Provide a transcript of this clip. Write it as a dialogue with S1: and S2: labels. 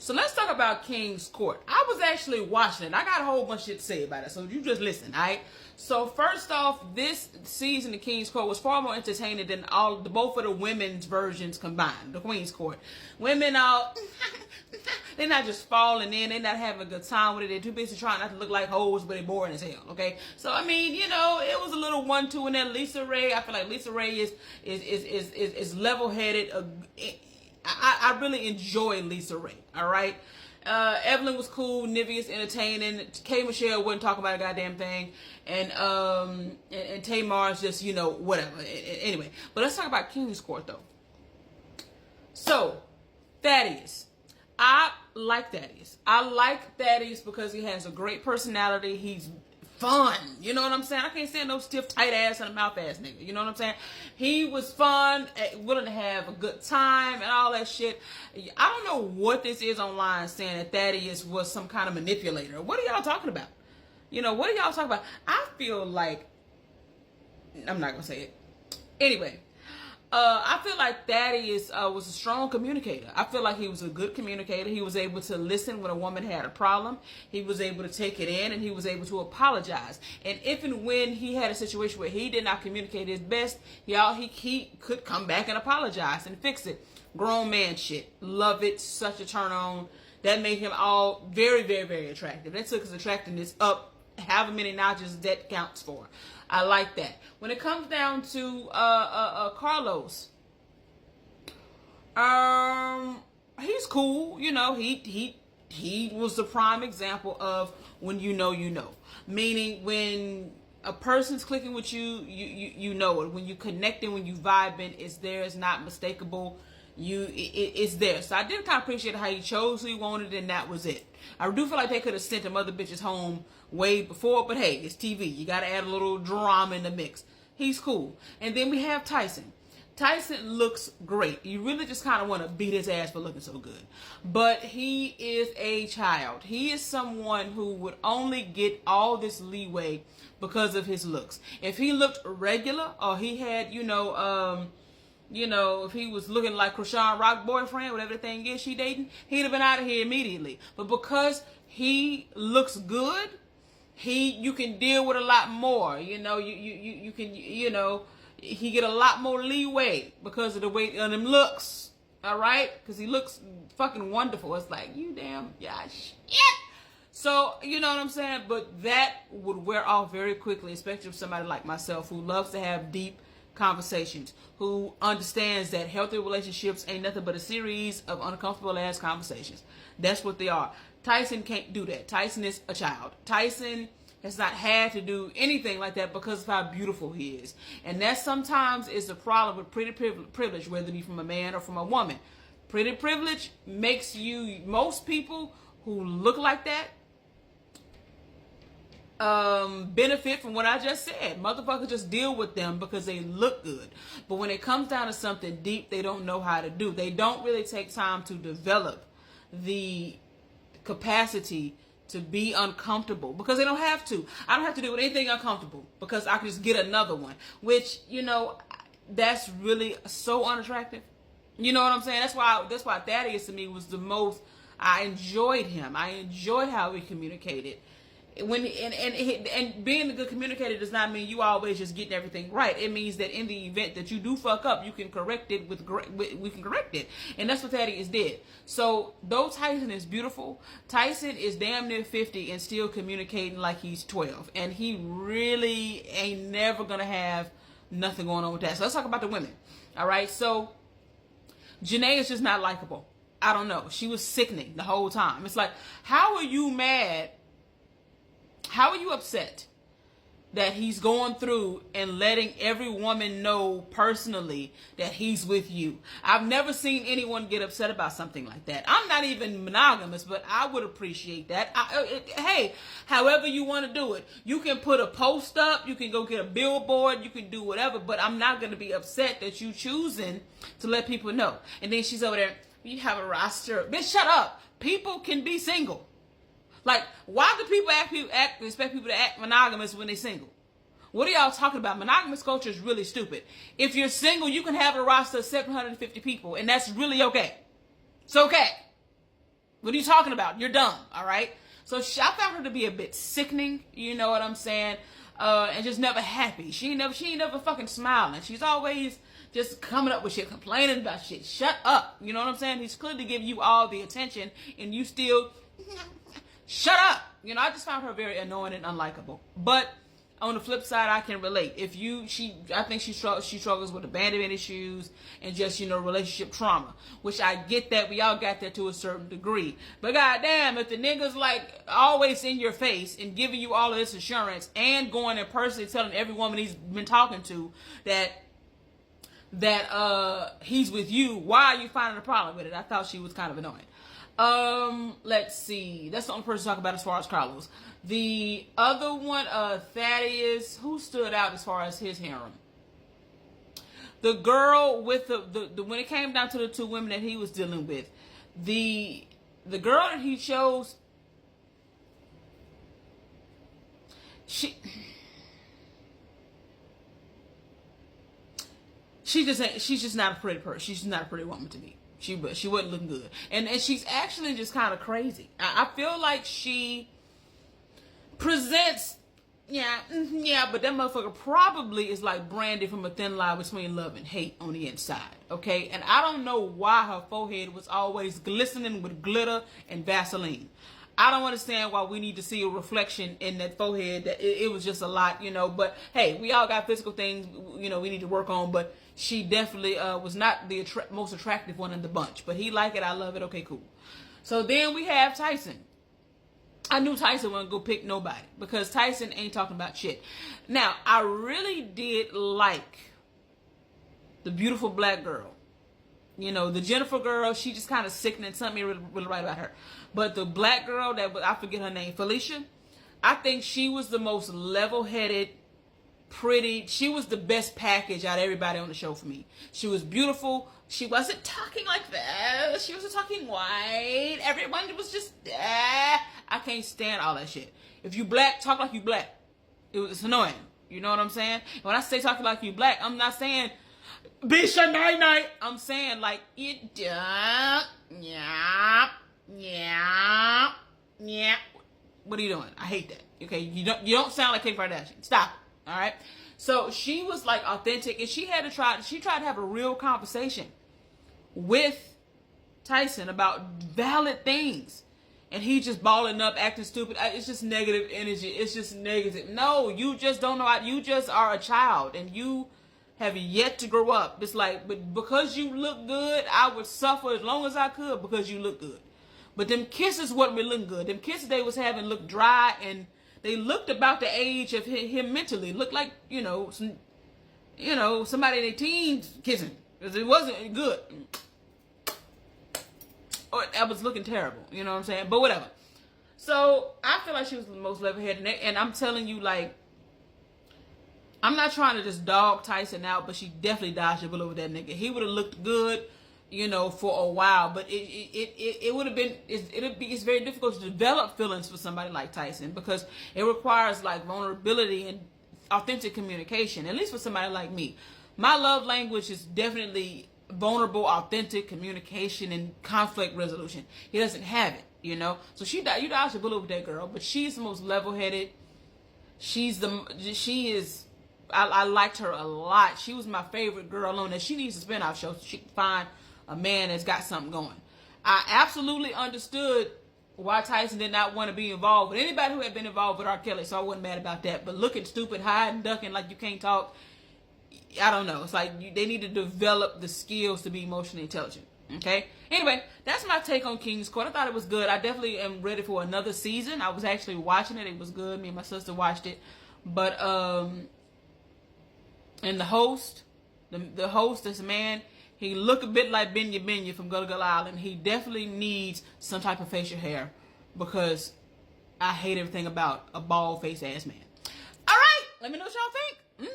S1: So let's talk about King's Court. I was actually watching it. I got a whole bunch of shit to say about it, so you just listen, all right? So first off, this season of King's Court was far more entertaining than both of the women's versions combined. The Queen's Court, women all they're not just falling in, they're not having a good time with it. They're too busy trying not to look like hoes, but they're boring as hell. Okay, so I mean, you know, it was a little 1-2 in there. Lisa Ray, I feel like Lisa Ray is level-headed. I really enjoy Lisa Ray. All right. Evelyn was cool. Nivea's entertaining. K. Michelle wouldn't talk about a goddamn thing. And Tamar's just, you know, whatever. Anyway, but let's talk about King's Court though. So, Thaddeus. I like Thaddeus. I like Thaddeus because he has a great personality. He's fun. You know what I'm saying? I can't stand no stiff, tight ass and a mouth ass nigga. You know what I'm saying? He was fun, willing to have a good time and all that shit. I don't know what this is online saying that Thaddeus was some kind of manipulator. What are y'all talking about? You know, what are y'all talking about? I feel like, I'm not going to say it. Anyway, I feel like Thaddeus was a strong communicator. I feel like he was a good communicator. He was able to listen when a woman had a problem. He was able to take it in, and he was able to apologize. And if and when he had a situation where he did not communicate his best, he could come back and apologize and fix it. Grown man shit. Love it. Such a turn on. That made him all very, very, very attractive. That took his attractiveness up however many notches that counts for. I like that. When it comes down to Carlos, he's cool. You know, he was the prime example of when you know you know. Meaning when a person's clicking with you, you know it. When you connecting, when you vibing, it's there. It's not mistakable. It's there. So I did kind of appreciate how he chose who he wanted, and that was it. I do feel like they could have sent them other bitches home way before, but hey, it's TV. You got to add a little drama in the mix. He's cool. And then we have Tyson. Tyson looks great. You really just kind of want to beat his ass for looking so good. But he is a child. He is someone who would only get all this leeway because of his looks. If he looked regular, or he had, if he was looking like Krishan Rock boyfriend, whatever the thing is she dating, he'd have been out of here immediately. But because he looks good, you can deal with a lot more. You know, you can, he get a lot more leeway because of the way of them looks. All right? Because he looks fucking wonderful. It's like, you damn, yeah, shit. So, you know what I'm saying? But that would wear off very quickly, especially with somebody like myself who loves to have deep conversations, who understands that healthy relationships ain't nothing but a series of uncomfortable ass conversations. That's what they are. Tyson can't do that. Tyson is a child. Tyson has not had to do anything like that because of how beautiful he is. And that sometimes is the problem with pretty privilege, whether it be from a man or from a woman. Pretty privilege makes most people who look like that, benefit from what I just said. Motherfuckers just deal with them because they look good. But when it comes down to something deep, they don't know how to do. They don't really take time to develop the capacity to be uncomfortable because they don't have to. I don't have to do anything uncomfortable because I can just get another one, which, that's really so unattractive. You know what I'm saying? That's why Thaddeus to me was the most. I enjoyed him. I enjoyed how he communicated. And being a good communicator does not mean you always just getting everything right. It means that in the event that you do fuck up, you can correct it we can correct it. And that's what Thaddeus did. So though Tyson is beautiful, Tyson is damn near 50 and still communicating like he's 12. And he really ain't never gonna have nothing going on with that. So let's talk about the women. All right. So Janae is just not likable. I don't know. She was sickening the whole time. It's like, how are you mad? How are you upset that he's going through and letting every woman know personally that he's with you? I've never seen anyone get upset about something like that. I'm not even monogamous, but I would appreciate that. Hey, however you want to do it. You can put a post up. You can go get a billboard. You can do whatever, but I'm not going to be upset that you choosing to let people know. And then she's over there, you have a roster. Bitch, shut up. People can be single. Like, why do people expect people to act monogamous when they're single? What are y'all talking about? Monogamous culture is really stupid. If you're single, you can have a roster of 750 people, and that's really okay. It's okay. What are you talking about? You're dumb, all right? So I found her to be a bit sickening, you know what I'm saying? And just never happy. She ain't never fucking smiling. She's always just coming up with shit, complaining about shit. Shut up. You know what I'm saying? He's clearly giving you all the attention, and you still shut up. You know, I just found her very annoying and unlikable. But on the flip side, I can relate. I think she struggles with abandonment issues and just, you know, relationship trauma, which I get that. We all got that to a certain degree. But goddamn, if the nigga's like always in your face and giving you all of this assurance and going and personally telling every woman he's been talking to that he's with you, why are you finding a problem with it? I thought she was kind of annoying. Let's see. That's the only person to talk about as far as Carlos. The other one, Thaddeus, who stood out as far as his harem? The girl with the when it came down to the two women that he was dealing with, the girl that he chose, she's just not a pretty person. She's just not a pretty woman to me. She wasn't looking good. And she's actually just kind of crazy. I feel like she presents, but that motherfucker probably is like Brandy from A Thin Line Between Love and Hate on the inside, okay? And I don't know why her forehead was always glistening with glitter and Vaseline. I don't understand why we need to see a reflection in that forehead. That it was just a lot, you know. But hey, we all got physical things, you know, we need to work on. But she definitely was not the most attractive one in the bunch. But he like it, I love it. Okay, cool. So then we have Tyson. I knew Tyson wasn't gonna pick nobody because Tyson ain't talking about shit. Now, I really did like the beautiful black girl. You know, the Jennifer girl, she just kind of sickening. Something really right about her. But the black girl, I forget her name, Felicia, I think she was the most level-headed, pretty. She was the best package out of everybody on the show for me. She was beautiful. She wasn't talking like that. She wasn't talking white. Everyone was just, I can't stand all that shit. If you black, talk like you black. It's annoying. You know what I'm saying? When I say talking like you black, I'm not saying, bitch, night. I'm saying like, it, yeah. What are you doing? I hate that. Okay, you don't sound like Kim Kardashian. Stop it. All right. So she was like authentic, and she tried to have a real conversation with Tyson about valid things, and he just balling up, acting stupid. It's just negative energy. It's just negative. No, you just don't know. You just are a child, and you have yet to grow up. It's like, but because you look good, I would suffer as long as I could because you look good. But them kisses wasn't really looking good. Them kisses they was having looked dry, and they looked about the age of him mentally. Looked like, somebody in their teens kissing. Because it wasn't good. Or that was looking terrible. You know what I'm saying? But whatever. So, I feel like she was the most level-headed. And I'm telling you, like, I'm not trying to just dog Tyson out, but she definitely dodged a bullet with that nigga. He would have looked good, for a while, but it would have been, it's very difficult to develop feelings for somebody like Tyson because it requires like vulnerability and authentic communication, at least for somebody like me. My love language is definitely vulnerable, authentic communication and conflict resolution. He doesn't have it, So you dodged a bullet with that girl, but she's the most level-headed. I liked her a lot. She was my favorite girl on that. She needs a spinoff show so she can find a man that's got something going. I absolutely understood why Tyson did not want to be involved with anybody who had been involved with R. Kelly, so I wasn't mad about that. But looking stupid, hiding, ducking like you can't talk, I don't know. It's like they need to develop the skills to be emotionally intelligent. Okay? Anyway, that's my take on King's Court. I thought it was good. I definitely am ready for another season. I was actually watching it. It was good. Me and my sister watched it. But, and the host, this man, he look a bit like Benya from Gullah Gullah Island. He definitely needs some type of facial hair because I hate everything about a bald-faced ass man. All right, let me know what y'all think.